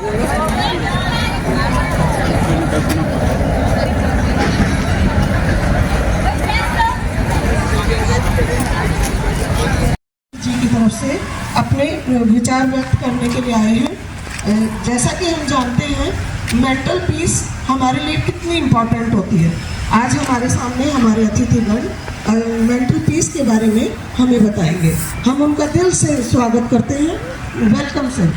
जी की तरफ से अपने विचार व्यक्त करने के लिए आए हैं। जैसा कि हम जानते हैं मेंटल पीस हमारे लिए कितनी इम्पोर्टेंट होती है। आज हमारे सामने हमारे अतिथिगण मेंटल पीस के बारे में हमें बताएंगे। हम उनका दिल से स्वागत करते हैं। Welcome sir.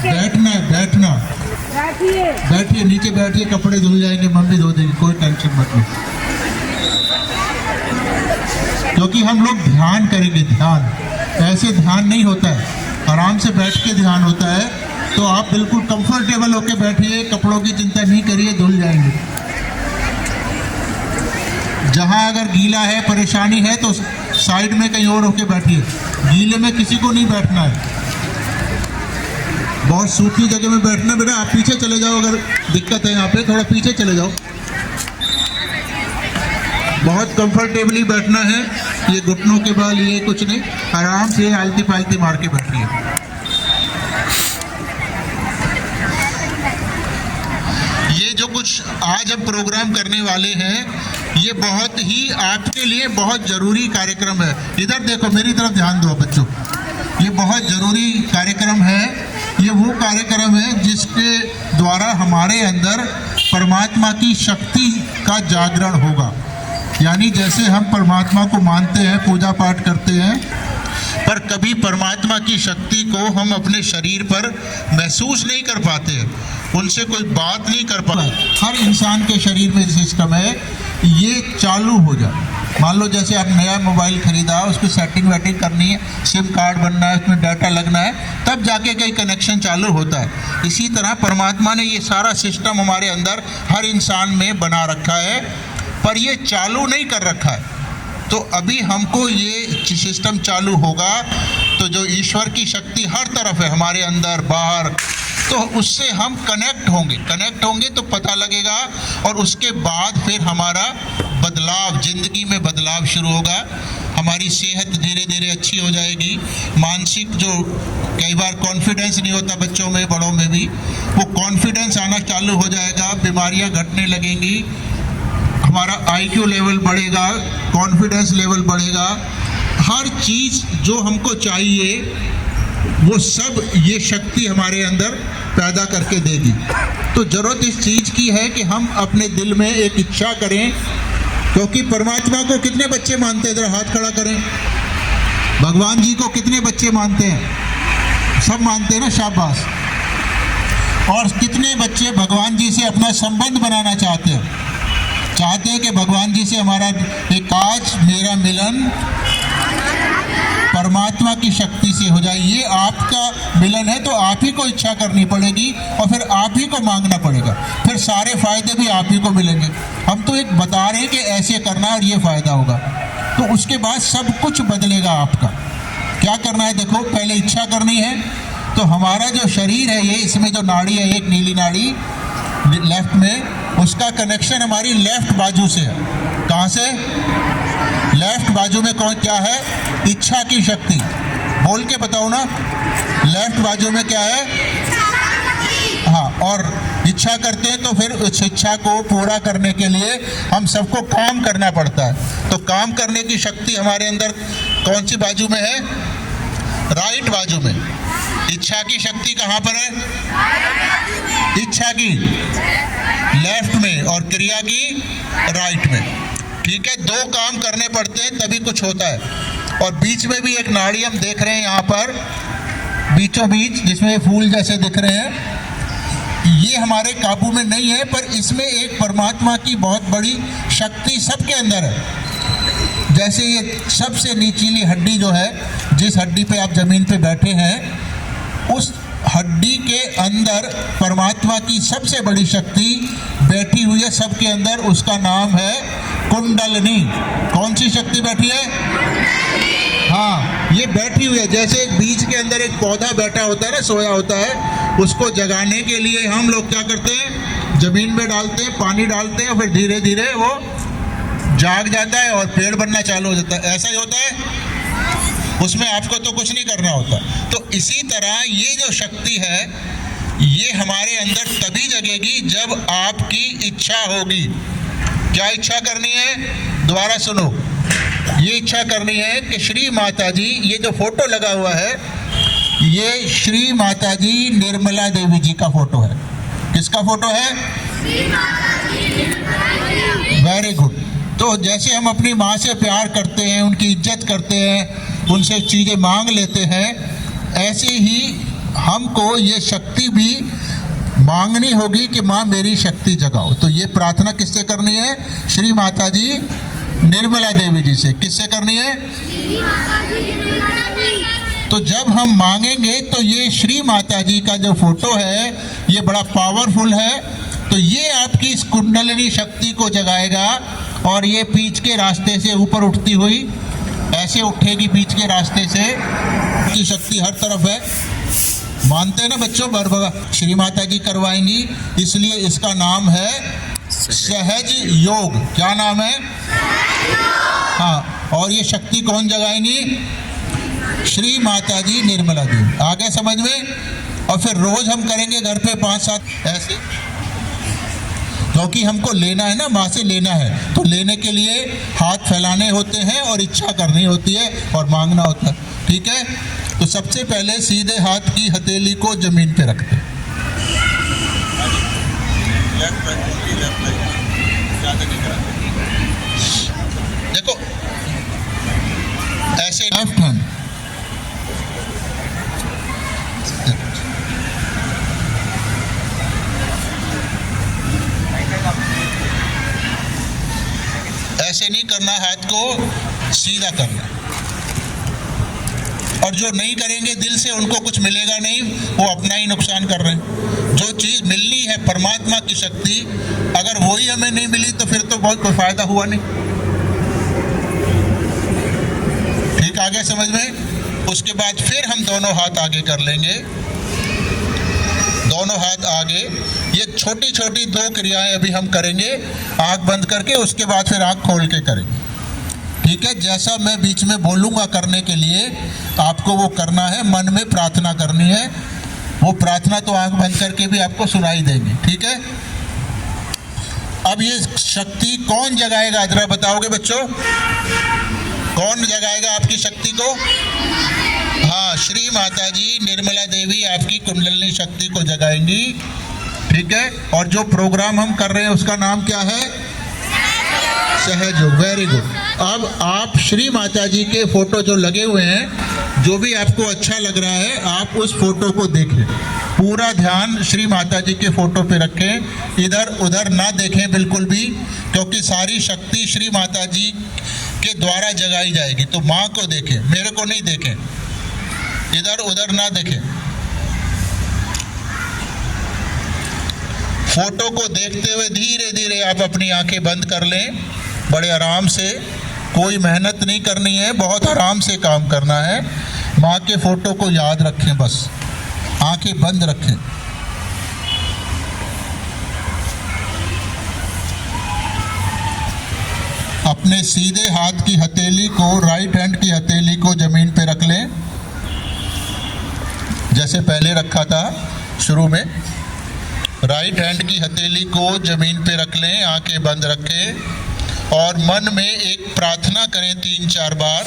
बैठना बैठना बैठिए, नीचे बैठिए, कपड़े धुल जाएंगे, मम्मी धो देगी, कोई टेंशन मत लो। क्योंकि हम लोग ध्यान करेंगे। ध्यान ऐसे ध्यान नहीं होता है, आराम से बैठ के ध्यान होता है। तो आप बिल्कुल कंफर्टेबल होके बैठिए, कपड़ों की चिंता नहीं करिए, धुल जाएंगे। जहां अगर गीला है, परेशानी है, तो साइड में कहीं और होके बैठिए। गीले में किसी को नहीं बैठना है। बहुत सूखी जगह में बैठना बेटा, आप पीछे चले जाओ, अगर दिक्कत है यहाँ पे थोड़ा पीछे चले जाओ। बहुत कंफर्टेबली बैठना है, ये घुटनों के बल, ये कुछ नहीं, आराम से आलती पालती मार के बैठिए। ये जो कुछ आज हम प्रोग्राम करने वाले हैं, ये बहुत ही आपके लिए बहुत जरूरी कार्यक्रम है। इधर देखो, मेरी तरफ ध्यान दो बच्चों, ये बहुत जरूरी कार्यक्रम है। ये वो कार्यक्रम है जिसके द्वारा हमारे अंदर परमात्मा की शक्ति का जागरण होगा। यानी जैसे हम परमात्मा को मानते हैं, पूजा पाठ करते हैं, पर कभी परमात्मा की शक्ति को हम अपने शरीर पर महसूस नहीं कर पाते हैं, उनसे कोई बात नहीं कर पाते। हर इंसान के शरीर में सिस्टम है, ये चालू हो जाए। मान लो जैसे आप नया मोबाइल खरीदा, उसकी सेटिंग वेटिंग करनी है, सिम कार्ड बनना है, उसमें डाटा लगना है, तब जाके कहीं कनेक्शन चालू होता है। इसी तरह परमात्मा ने ये सारा सिस्टम हमारे अंदर हर इंसान में बना रखा है, पर ये चालू नहीं कर रखा है। तो अभी हमको ये सिस्टम चालू होगा तो जो ईश्वर की शक्ति हर तरफ है, हमारे अंदर बाहर, तो उससे हम कनेक्ट होंगे तो पता लगेगा। और उसके बाद फिर हमारा बदलाव, जिंदगी में बदलाव शुरू होगा। हमारी सेहत धीरे धीरे अच्छी हो जाएगी। मानसिक जो कई बार कॉन्फिडेंस नहीं होता बच्चों में, बड़ों में भी, वो कॉन्फिडेंस आना चालू हो जाएगा। बीमारियां घटने लगेंगी, हमारा IQ लेवल बढ़ेगा, कॉन्फिडेंस लेवल बढ़ेगा। हर चीज़ जो हमको चाहिए वो सब ये शक्ति हमारे अंदर पैदा करके देगी। तो जरूरत इस चीज़ की है कि हम अपने दिल में एक इच्छा करें। क्योंकि परमात्मा को कितने बच्चे मानते हैं? इधर हाथ खड़ा करें। भगवान जी को कितने बच्चे मानते हैं? सब मानते हैं ना, शाबाश। और कितने बच्चे भगवान जी से अपना संबंध बनाना चाहते हैं कि भगवान जी से हमारा एक आज मेरा मिलन परमात्मा की शक्ति से हो जाए। ये आपका मिलन है, तो आप ही को इच्छा करनी पड़ेगी और फिर आप ही को मांगना पड़ेगा, फिर सारे फायदे भी आप ही को मिलेंगे। हम तो एक बता रहे हैं कि ऐसे करना और ये फायदा होगा, तो उसके बाद सब कुछ बदलेगा आपका। क्या करना है? देखो, पहले इच्छा करनी है। तो हमारा जो शरीर है, ये इसमें जो नाड़ी है, एक नीली नाड़ी लेफ्ट में, उसका कनेक्शन हमारी लेफ्ट बाजू से है। कहाँ से? लेफ्ट बाजू में कौन क्या है? इच्छा की शक्ति। बोल के बताओ ना, लेफ्ट बाजू में क्या है? हाँ, और इच्छा करते हैं तो फिर उस इच्छा को पूरा करने के लिए हम सबको काम करना पड़ता है। तो काम करने की शक्ति हमारे अंदर कौन सी बाजू में है? राइट बाजू में। इच्छा की शक्ति कहाँ पर है? इच्छा की लेफ्ट में और क्रिया की राइट में। ठीक है, दो काम करने पड़ते हैं तभी कुछ होता है। और बीच में भी एक नाड़ी हम देख रहे हैं यहाँ पर, बीचों बीच, जिसमें फूल जैसे दिख रहे हैं। ये हमारे काबू में नहीं है, पर इसमें एक परमात्मा की बहुत बड़ी शक्ति सबके अंदर है। जैसे ये सबसे निचली हड्डी जो है, जिस हड्डी पे आप जमीन पे बैठे हैं, उस हड्डी के अंदर परमात्मा की सबसे बड़ी शक्ति बैठी हुई है सबके अंदर। उसका नाम है कुंडलनी। कौन सी शक्ति बैठी है? हाँ, ये बैठी हुई है, जैसे एक बीज के अंदर एक पौधा बैठा होता है ना, सोया होता है, उसको जगाने के लिए हम लोग क्या करते हैं, जमीन में डालते हैं, पानी डालते हैं, फिर धीरे धीरे वो जाग जाता है और पेड़ बनना चालू हो जाता है। ऐसा ही होता है, उसमें आपको तो कुछ नहीं करना होता। तो इसी तरह ये जो शक्ति है, ये हमारे अंदर तभी जगेगी जब आपकी इच्छा होगी। क्या इच्छा करनी है? दोबारा सुनो, ये इच्छा करनी है कि श्री माता जी, ये जो फोटो लगा हुआ है, ये श्री माता जी निर्मला देवी जी का फोटो है। किसका फोटो है? Very good. तो जैसे हम अपनी माँ से प्यार करते हैं, उनकी इज्जत करते हैं, उनसे चीज़ें मांग लेते हैं, ऐसे ही हमको ये शक्ति भी मांगनी होगी कि माँ मेरी शक्ति जगाओ। तो ये प्रार्थना किससे करनी है? श्री माता जी निर्मला देवी जी से। किससे करनी है? तो जब हम मांगेंगे तो ये श्री माता जी का जो फोटो है, ये बड़ा पावरफुल है, तो ये आपकी इस कुंडलिनी शक्ति को जगाएगा और ये बीच के रास्ते से ऊपर उठती हुई ऐसे उठेगी, बीच के रास्ते से। की शक्ति हर तरफ है, मानते हैं ना बच्चों? बरबगा श्री माता जी करवाएंगी, इसलिए इसका नाम है सहज योग। क्या नाम है? हाँ, और ये शक्ति कौन जगाएंगी? श्री माता जी निर्मला देवी। आ गया समझ में? और फिर रोज हम करेंगे घर पे 5-7 ऐसे, क्योंकि हमको लेना है ना, माँ से लेना है, तो लेने के लिए हाथ फैलाने होते हैं और इच्छा करनी होती है और मांगना होता है। ठीक है? तो सबसे पहले सीधे हाथ की हथेली को जमीन पे रखते हैं। देखो ऐसे लेफ्ट हैंड, ऐसे नहीं करना, हाथ को सीधा करना। और जो नहीं करेंगे दिल से, उनको कुछ मिलेगा नहीं, वो अपना ही नुकसान कर रहे हैं। जो चीज़ मिलनी है परमात्मा की शक्ति, अगर वही हमें नहीं मिली तो फिर तो बहुत कोई फायदा हुआ नहीं। ठीक, आगे समझ में? उसके बाद फिर हम दोनों हाथ आगे कर लेंगे, दोनों हाथ आगे। ये छोटी छोटी 2 क्रियाएं अभी हम करेंगे, आंख बंद करके, उसके बाद फिर आंख खोल के करेंगे। ठीक है? जैसा मैं बीच में बोलूँगा करने के लिए, आपको वो करना है, मन में प्रार्थना करनी है। वो प्रार्थना तो आंख बंद करके भी आपको सुनाई देंगी। ठीक है? अब ये शक्ति कौन जगाएगा, जरा बताओगे बच्चों? कौन जगाएगा आपकी शक्ति को? हाँ, श्री माता जी निर्मला देवी आपकी कुंडलिनी शक्ति को जगाएंगी। ठीक है? और जो प्रोग्राम हम कर रहे हैं उसका नाम क्या है? सहज योग। Very good. अब आप श्री माता जी के फोटो जो लगे हुए हैं, जो भी आपको अच्छा लग रहा है, आप उस फोटो को देखें। पूरा ध्यान श्री माता जी के फोटो पे रखें, इधर उधर ना देखें बिल्कुल भी, क्योंकि सारी शक्ति श्री माता जी के द्वारा जगाई जाएगी। तो माँ को देखें, मेरे को नहीं देखें, इधर उधर ना देखें। फोटो को देखते हुए धीरे धीरे आप अपनी आंखें बंद कर लें, बड़े आराम से। कोई मेहनत नहीं करनी है, बहुत आराम से काम करना है। माँ के फोटो को याद रखें, बस आंखें बंद रखें। अपने सीधे हाथ की हथेली को, राइट हैंड की हथेली को जमीन पे रख लें, जैसे पहले रखा था शुरू में। राइट हैंड की हथेली को जमीन पे रख लें, आंखें बंद रखें और मन में एक प्रार्थना करें 3-4 बार।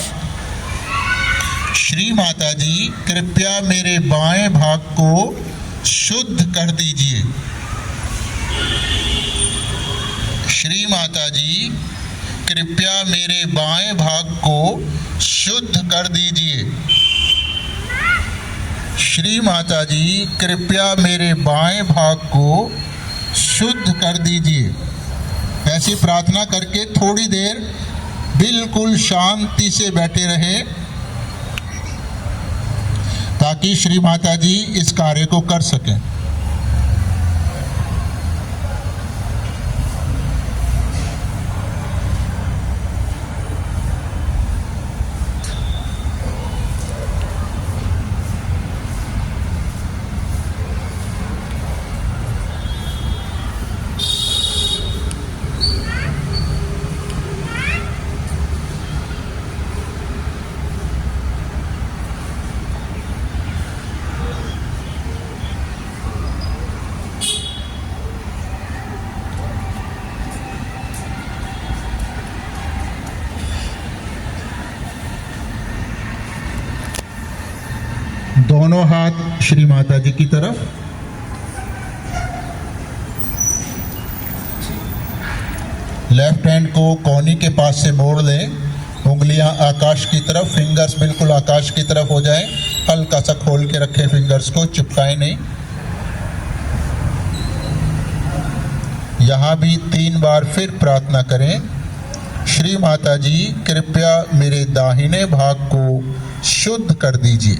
श्री माता जी कृपया मेरे बाएं भाग को शुद्ध कर दीजिए। श्री माता जी कृपया मेरे बाएं भाग को शुद्ध कर दीजिए। श्री माता जी कृपया मेरे बाएं भाग को शुद्ध कर दीजिए। ऐसी प्रार्थना करके थोड़ी देर बिल्कुल शांति से बैठे रहे, ताकि श्री माता जी इस कार्य को कर सकें। दोनों हाथ श्री माता जी की तरफ। लेफ्ट हैंड को कोहनी के पास से मोड़ लें, उंगलियां आकाश की तरफ, फिंगर्स बिल्कुल आकाश की तरफ हो जाएं। हल्का सा खोल के रखें फिंगर्स को, चिपकाएं नहीं। यहाँ भी 3 बार फिर प्रार्थना करें, श्री माता जी कृपया मेरे दाहिने भाग को शुद्ध कर दीजिए।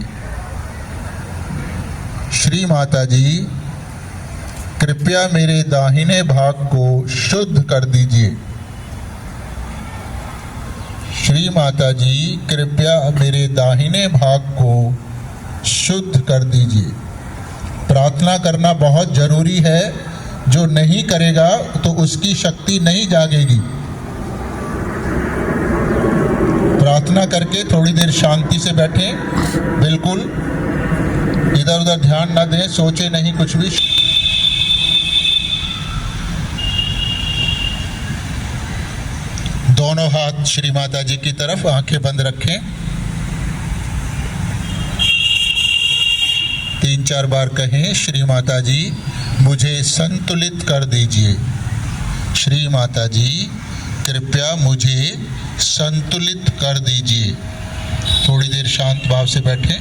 श्री माता जी कृपया मेरे दाहिने भाग को शुद्ध कर दीजिए। श्री माता जी कृपया मेरे दाहिने भाग को शुद्ध कर दीजिए। प्रार्थना करना बहुत जरूरी है, जो नहीं करेगा तो उसकी शक्ति नहीं जागेगी। प्रार्थना करके थोड़ी देर शांति से बैठें, बिल्कुल इधर उधर ध्यान ना दें, सोचे नहीं कुछ भी। दोनों हाथ श्री माता जी की तरफ, आंखें बंद रखें। 3-4 बार कहें, श्री माता जी मुझे संतुलित कर दीजिए। श्री माता जी कृपया मुझे संतुलित कर दीजिए। थोड़ी देर शांत भाव से बैठें।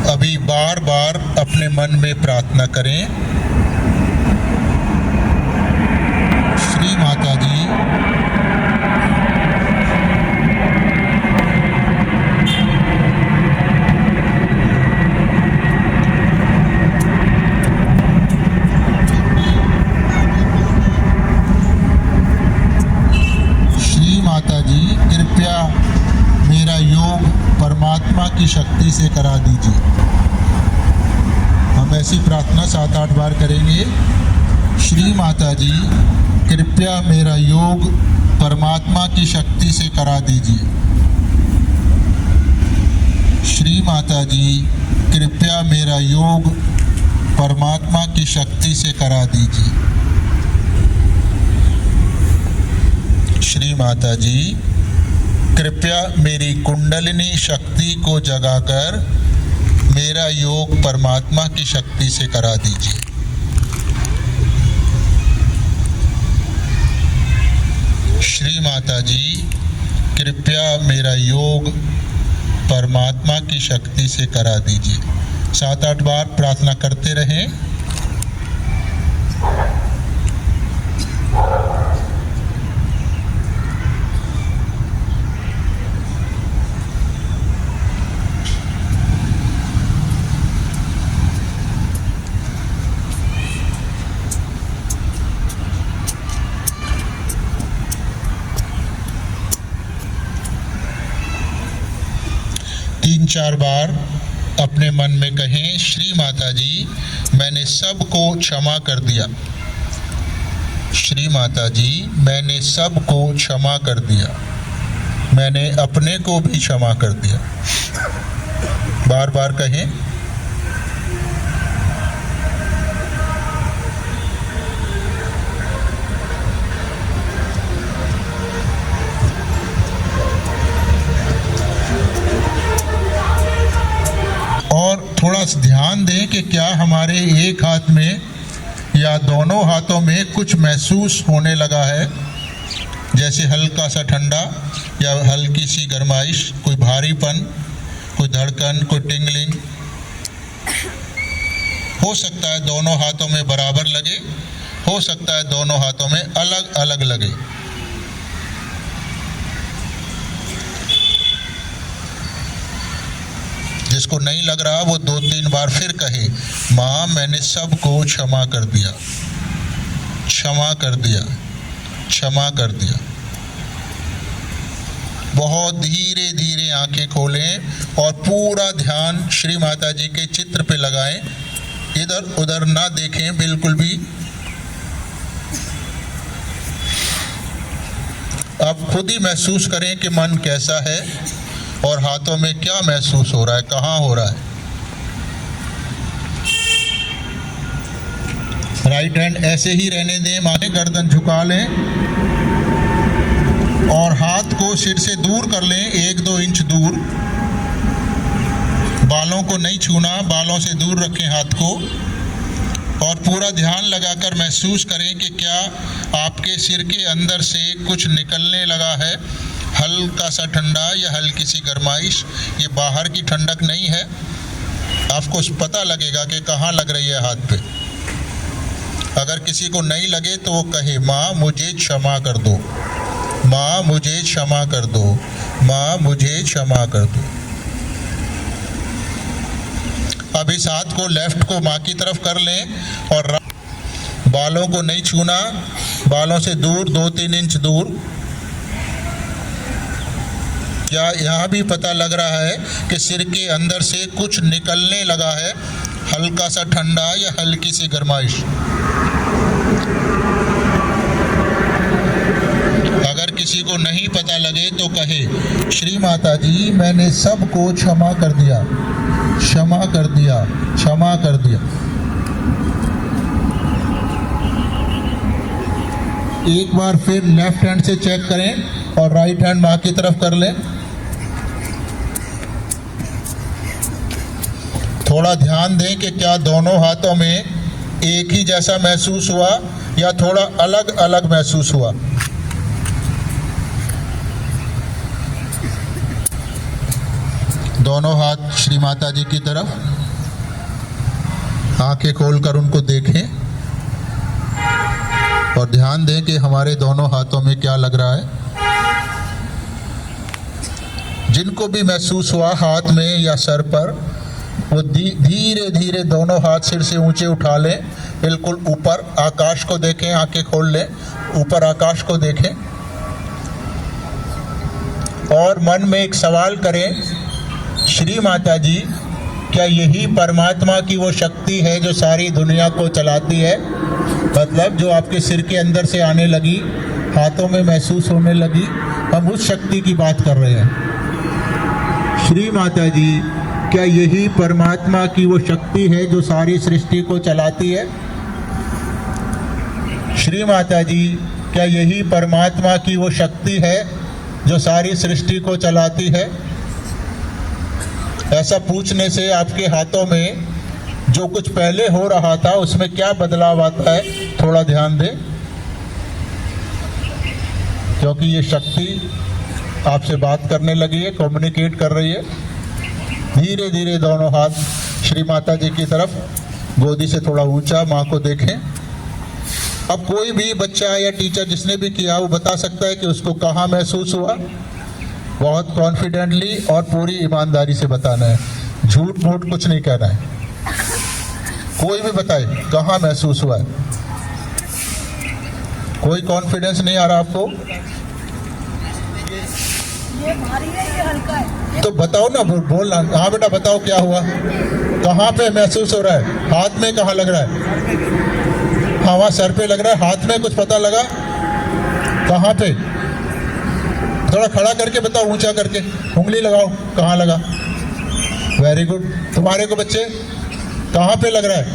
अभी बार बार अपने मन में प्रार्थना करें, श्री माता जी कृपया मेरा योग परमात्मा की शक्ति से करा दीजिए। हम ऐसी प्रार्थना 7-8 बार करेंगे। श्री माता जी कृपया मेरा योग परमात्मा की शक्ति से करा दीजिए। श्री माता जी कृपया मेरा योग परमात्मा की शक्ति से करा दीजिए। श्री माता जी कृपया मेरी कुंडलिनी शक्ति को जगाकर मेरा योग परमात्मा की शक्ति से करा दीजिए। श्री माता जी कृपया मेरा योग परमात्मा की शक्ति से करा दीजिए। 7-8 बार प्रार्थना करते रहें। तीन चार बार अपने मन में कहें, श्री माता जी मैंने सबको क्षमा कर दिया। श्री माता जी मैंने सबको क्षमा कर दिया। मैंने अपने को भी क्षमा कर दिया। बार बार कहें। और थोड़ा सा ध्यान दें कि क्या हमारे एक हाथ में या दोनों हाथों में कुछ महसूस होने लगा है, जैसे हल्का सा ठंडा या हल्की सी गरमाइश, कोई भारीपन, कोई धड़कन, कोई टिंगलिंग। हो सकता है दोनों हाथों में बराबर लगे, हो सकता है दोनों हाथों में अलग अलग लगे। जिसको नहीं लग रहा वो 2-3 बार फिर कहे, माँ मैंने सबको क्षमा कर दिया, क्षमा कर दिया, क्षमा कर दिया। बहुत धीरे धीरे आंखें खोलें और पूरा ध्यान श्री माता जी के चित्र पे लगाएं। इधर उधर ना देखें बिल्कुल भी। आप खुद ही महसूस करें कि मन कैसा है और हाथों में क्या महसूस हो रहा है, कहाँ हो रहा है। राइट हैंड ऐसे ही रहने दें, माने गर्दन झुका लें और हाथ को सिर से दूर कर लें, 1-2 इंच दूर। बालों को नहीं छूना, बालों से दूर रखें हाथ को और पूरा ध्यान लगाकर महसूस करें कि क्या आपके सिर के अंदर से कुछ निकलने लगा है, हल्का सा ठंडा या हल्की सी गर्माइश। ये बाहर की ठंडक नहीं है, आपको पता लगेगा कि कहाँ लग रही है हाथ पे। अगर किसी को नहीं लगे तो वो कहे, माँ मुझे क्षमा कर दो, माँ मुझे क्षमा कर दो, माँ मुझे क्षमा कर दो। अब इस हाथ को लेफ्ट को माँ की तरफ कर लें और बालों को नहीं छूना, बालों से दूर 2-3 इंच दूर। क्या यहाँ भी पता लग रहा है कि सिर के अंदर से कुछ निकलने लगा है, हल्का सा ठंडा या हल्की सी गर्माइश। अगर किसी को नहीं पता लगे तो कहे, श्री माता जी मैंने सबको क्षमा कर दिया, क्षमा कर दिया, क्षमा कर दिया। एक बार फिर लेफ्ट हैंड से चेक करें और राइट हैंड माँ की तरफ कर लें। थोड़ा ध्यान दें कि क्या दोनों हाथों में एक ही जैसा महसूस हुआ या थोड़ा अलग अलग महसूस हुआ। दोनों हाथ श्री माता जी की तरफ, आंखें खोलकर उनको देखें और ध्यान दें कि हमारे दोनों हाथों में क्या लग रहा है। जिनको भी महसूस हुआ हाथ में या सर पर, वो धीरे धीरे दोनों हाथ सिर से ऊंचे उठा लें, बिल्कुल ऊपर आकाश को देखें, आंखें खोल लें, ऊपर आकाश को देखें और मन में एक सवाल करें, श्री माता जी क्या यही परमात्मा की वो शक्ति है जो सारी दुनिया को चलाती है। मतलब जो आपके सिर के अंदर से आने लगी, हाथों में महसूस होने लगी, हम उस शक्ति की बात कर रहे हैं। श्री माता जी क्या यही परमात्मा की वो शक्ति है जो सारी सृष्टि को चलाती है। श्री माता जी क्या यही परमात्मा की वो शक्ति है जो सारी सृष्टि को चलाती है। ऐसा पूछने से आपके हाथों में जो कुछ पहले हो रहा था उसमें क्या बदलाव आता है, थोड़ा ध्यान दें, क्योंकि ये शक्ति आपसे बात करने लगी है, कम्युनिकेट कर रही है। धीरे धीरे दोनों हाथ श्री माता जी की तरफ, गोदी से थोड़ा ऊंचा, माँ को देखें। अब कोई भी बच्चा या टीचर जिसने भी किया वो बता सकता है कि उसको कहाँ महसूस हुआ। बहुत कॉन्फिडेंटली और पूरी ईमानदारी से बताना है, झूठ मूठ कुछ नहीं कहना है। कोई भी बताए कहाँ महसूस हुआ है। कोई कॉन्फिडेंस नहीं आ रहा आपको? ये भारी है, ये हल्का है। तो बताओ ना, बोलना। हाँ बेटा बताओ क्या हुआ, कहाँ पे महसूस हो रहा है, हाथ में कहाँ लग रहा है। हाँ वहाँ सर पे लग रहा है, हाथ में कुछ पता लगा कहाँ पे? थोड़ा खड़ा करके बताओ, ऊंचा करके उंगली लगाओ, कहाँ लगा। Very good. तुम्हारे को बच्चे कहाँ पे लग रहा है?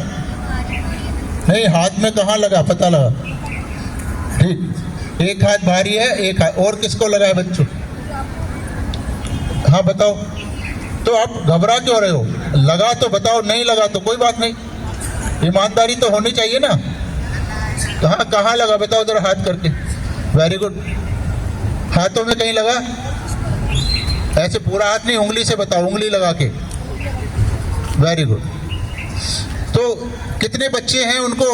नहीं, हाथ में कहाँ लगा, पता लगा। ठीक, एक हाथ भारी है, एक हाथ और किसको लगा है बच्चों? हाँ बताओ। तो आप घबरा क्यों रहे हो? लगा तो बताओ, नहीं लगा तो कोई बात नहीं, ईमानदारी तो होनी चाहिए ना। कहाँ कहाँ लगा बताओ जरा हाथ करके। Very good. हाथों में कहीं लगा? ऐसे पूरा हाथ नहीं, उंगली से बताओ, उंगली लगा के। Very good. तो कितने बच्चे हैं, उनको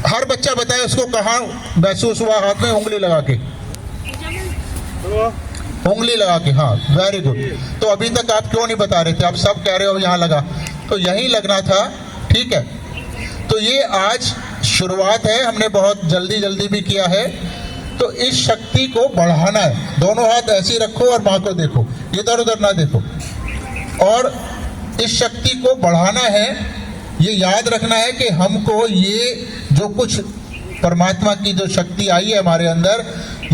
हर बच्चा बताए उसको कहाँ महसूस हुआ हाथ में, उंगली लगा के, उंगली लगा के। हाँ वेरी गुड। तो अभी तक आप क्यों नहीं बता रहे थे? आप सब कह रहे हो यहाँ लगा, तो यहीं लगना था। ठीक है, तो ये आज शुरुआत है, हमने बहुत जल्दी जल्दी भी किया है। तो इस शक्ति को बढ़ाना है। दोनों हाथ ऐसे रखो और माँ को देखो, इधर उधर ना देखो। और इस शक्ति को बढ़ाना है ये याद रखना है कि हमको ये जो कुछ परमात्मा की जो शक्ति आई है हमारे अंदर,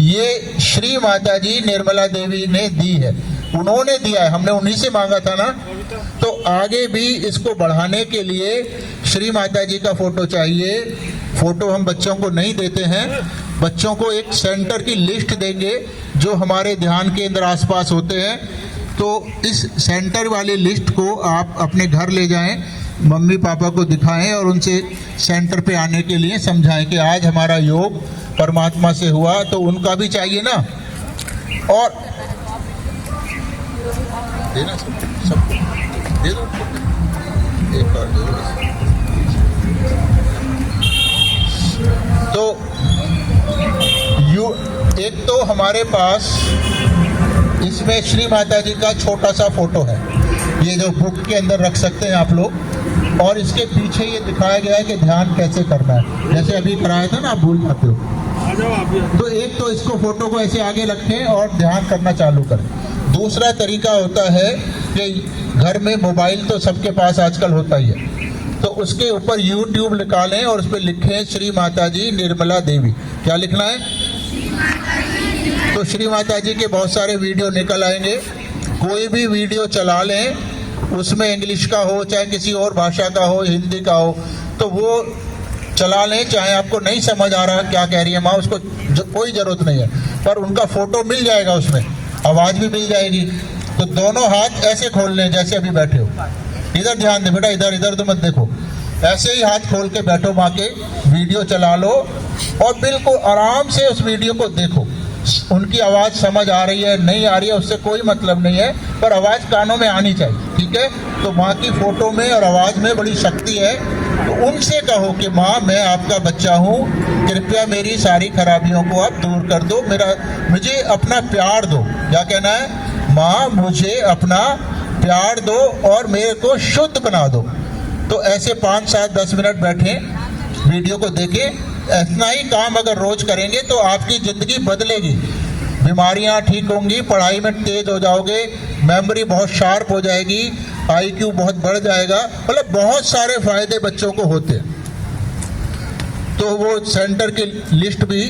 ये श्री माता जी निर्मला देवी ने दी है, उन्होंने दिया है, हमने उन्हीं से मांगा था ना। तो आगे भी इसको बढ़ाने के लिए श्री माता जी का फोटो चाहिए। फोटो हम बच्चों को नहीं देते हैं, बच्चों को एक सेंटर की लिस्ट देंगे जो हमारे ध्यान केंद्र आसपास होते हैं। तो इस सेंटर वाली लिस्ट को आप अपने घर ले जाएं, मम्मी पापा को दिखाएं और उनसे सेंटर पे आने के लिए समझाएं कि आज हमारा योग परमात्मा से हुआ, तो उनका भी चाहिए ना। और देना सबको दे दो, एक और दे दो। तो एक तो हमारे पास इसमें श्री माता जी का छोटा सा फोटो है, ये जो बुक के अंदर रख सकते हैं आप लोग। और इसके पीछे ये दिखाया गया है कि ध्यान कैसे करना है, जैसे अभी कराया था ना, आप भूल जाते हो। तो एक तो इसको फोटो को ऐसे आगे रखें और ध्यान करना चालू करें। दूसरा तरीका होता है कि घर में मोबाइल तो सबके पास आजकल होता ही है, तो उसके ऊपर YouTube निकालें और उस पर लिखें श्री माता जी निर्मला देवी। क्या लिखना है? तो श्री माता जी के बहुत सारे वीडियो निकल आएंगे। कोई भी वीडियो चला लें, उसमें इंग्लिश का हो चाहे किसी और भाषा का हो, हिंदी का हो, तो वो चला लें। चाहे आपको नहीं समझ आ रहा क्या कह रही है माँ, उसको कोई ज़रूरत नहीं है, पर उनका फोटो मिल जाएगा, उसमें आवाज़ भी मिल जाएगी। तो दोनों हाथ ऐसे खोल लें जैसे अभी बैठे हो। इधर ध्यान दे बेटा, इधर इधर तो मत देखो, ऐसे ही हाथ खोल के बैठो माँ के, वीडियो चला लो और बिल्कुल आराम से उस वीडियो को देखो। उनकी आवाज़ समझ आ रही है नहीं आ रही है उससे कोई मतलब नहीं है, पर आवाज़ कानों में आनी चाहिए, ठीक है। तो माँ की फ़ोटो में और आवाज़ में बड़ी शक्ति है। तो उनसे कहो कि माँ मैं आपका बच्चा हूँ, कृपया मेरी सारी खराबियों को आप दूर कर दो, मुझे अपना प्यार दो। क्या कहना है? माँ मुझे अपना प्यार दो और मेरे को शुद्ध बना दो। तो ऐसे 5, 7, 10 मिनट बैठें, वीडियो को देखें। इतना ही काम अगर रोज करेंगे तो आपकी ज़िंदगी बदलेगी, बीमारियां ठीक होंगी, पढ़ाई में तेज हो जाओगे, मेमोरी बहुत शार्प हो जाएगी, IQ बहुत बढ़ जाएगा, मतलब बहुत सारे फायदे बच्चों को होते हैं। तो वो सेंटर की लिस्ट भी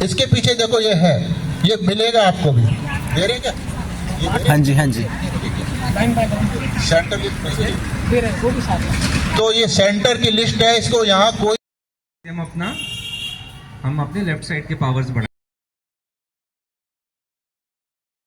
इसके पीछे देखो, ये है, ये मिलेगा आपको भी। दे रहे क्या? हाँ जी, हाँ जी। सेंटर की तो ये सेंटर की लिस्ट है, इसको यहाँ कोई हम अपने लेफ्ट साइड के पावर्स बढ़ाएं।